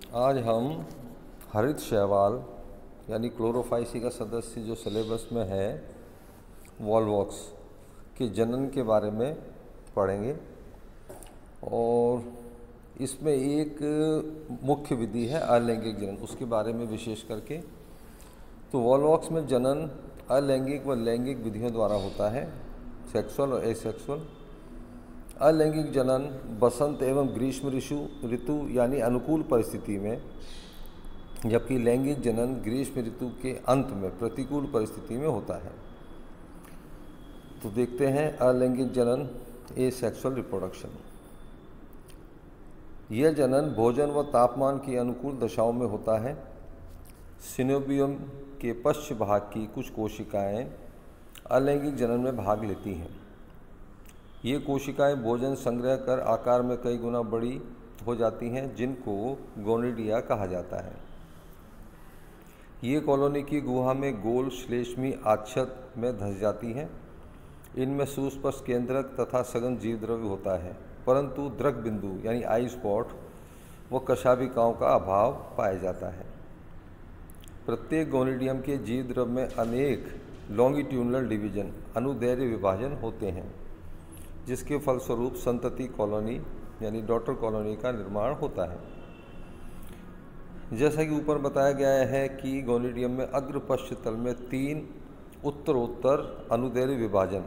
आज हम हरित शैवाल यानी क्लोरोफाइसी का सदस्य जो सिलेबस में है वॉल्वॉक्स के जनन के बारे में पढ़ेंगे। और इसमें एक मुख्य विधि है अलैंगिक जनन, उसके बारे में विशेष करके। तो वॉल्वॉक्स में जनन अलैंगिक व लैंगिक विधियों द्वारा होता है, सेक्सुअल और एसेक्सुअल। अलैंगिक जनन बसंत एवं ग्रीष्म ऋतु यानी अनुकूल परिस्थिति में, जबकि लैंगिक जनन ग्रीष्म ऋतु के अंत में प्रतिकूल परिस्थिति में होता है। तो देखते हैं अलैंगिक जनन, एसेक्सुअल रिप्रोडक्शन। यह जनन भोजन व तापमान की अनुकूल दशाओं में होता है। सिनोबियम के पश्च भाग की कुछ कोशिकाएं अलैंगिक जनन में भाग लेती हैं। ये कोशिकाएं भोजन संग्रह कर आकार में कई गुना बड़ी हो जाती हैं, जिनको गोनिडिया कहा जाता है। ये कॉलोनी की गुहा में गोल श्लेष्मी आच्छद में धंस जाती हैं। इनमें सुस्पष्ट केंद्रक तथा सघन जीवद्रव्य होता है, परंतु द्रक बिंदु यानी आई स्पॉट व कशाभिकाओं का अभाव पाया जाता है। प्रत्येक गोनिडियम के जीवद्रव्य में अनेक लॉन्गिट्यूडनल डिवीजन अनुदैर्घ्य विभाजन होते हैं, जिसके फलस्वरूप संतति कॉलोनी यानी डॉटर कॉलोनी का निर्माण होता है। जैसा कि ऊपर बताया गया है कि गोनिडियम में अग्र पश्च तल में 3 उत्तरोत्तर अनुदैर्घ्य विभाजन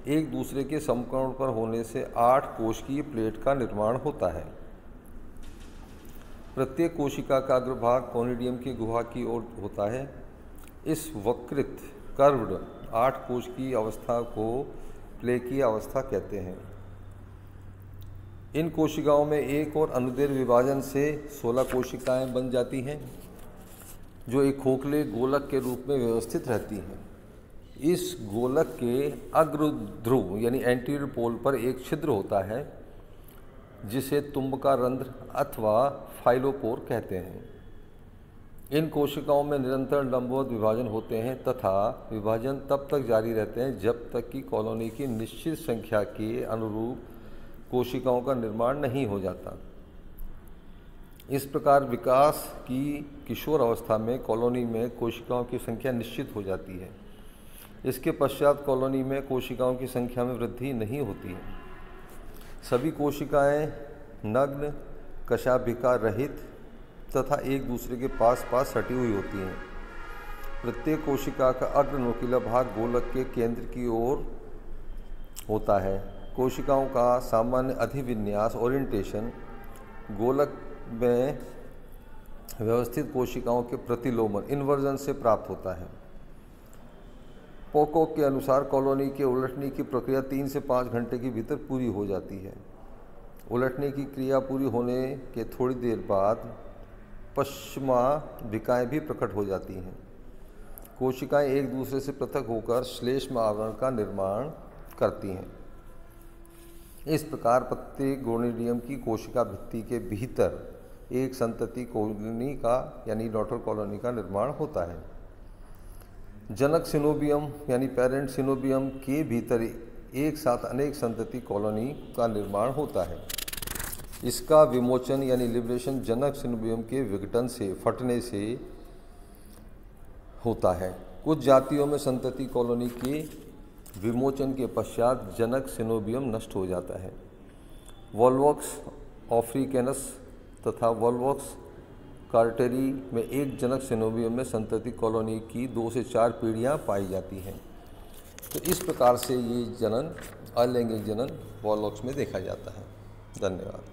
एक दूसरे के समकोण पर होने से 8 कोशिकीय प्लेट का निर्माण होता है। प्रत्येक कोशिका का अग्रभाग गोनिडियम की गुहा की ओर होता है। इस वक्रित कर्व्ड 8 कोशिकीय अवस्था को प्लेकीय अवस्था कहते हैं। इन कोशिकाओं में एक और अनुदैर्घ्य विभाजन से 16 कोशिकाएं बन जाती हैं, जो एक खोखले गोलक के रूप में व्यवस्थित रहती हैं। इस गोलक के अग्र ध्रुव यानी एंटीरियर पोल पर एक छिद्र होता है, जिसे तुम्बका रंध्र अथवा फाइलोपोर कहते हैं। इन कोशिकाओं में निरंतर लंबवत विभाजन होते हैं तथा विभाजन तब तक जारी रहते हैं जब तक कि कॉलोनी की निश्चित संख्या के अनुरूप कोशिकाओं का निर्माण नहीं हो जाता। इस प्रकार विकास की किशोर अवस्था में कॉलोनी में कोशिकाओं की संख्या निश्चित हो जाती है। इसके पश्चात कॉलोनी में कोशिकाओं की संख्या में वृद्धि नहीं होती है। सभी कोशिकाएं नग्न, कशाभिका रहित तथा एक दूसरे के पास पास सटी हुई होती हैं। प्रत्येक कोशिका का अग्र नोकीला भाग गोलक के केंद्र की ओर होता है। कोशिकाओं का सामान्य अधिविन्यास ओरिएंटेशन गोलक में व्यवस्थित कोशिकाओं के प्रतिलोमन इन्वर्जन से प्राप्त होता है। पोकोक के अनुसार कॉलोनी के उलटने की प्रक्रिया 3 से 5 घंटे के भीतर पूरी हो जाती है। उलटने की क्रिया पूरी होने के थोड़ी देर बाद पश्चिमाभिकाएं भी प्रकट हो जाती हैं। कोशिकाएं एक दूसरे से पृथक होकर श्लेष्म आवरण का निर्माण करती हैं। इस प्रकार प्रत्येक गोनिडियम की कोशिका भित्ति के भीतर एक संतति कॉलोनी का यानी डॉटर कॉलोनी का निर्माण होता है। जनक सिनोबियम यानी पेरेंट सिनोबियम के भीतर एक साथ अनेक संतति कॉलोनी का निर्माण होता है। इसका विमोचन यानी लिबरेशन जनक सिनोबियम के विघटन से फटने से होता है। कुछ जातियों में संतति कॉलोनी के विमोचन के पश्चात जनक सिनोबियम नष्ट हो जाता है। वॉल्वॉक्स अफ्रीकैनस तथा वॉल्वॉक्स कार्टेरी में एक जनक सिनोबियम में संतति कॉलोनी की 2 से 4 पीढ़ियाँ पाई जाती हैं। तो इस प्रकार से ये जनन अलैंगिक जनन वॉल्वॉक्स में देखा जाता है। धन्यवाद।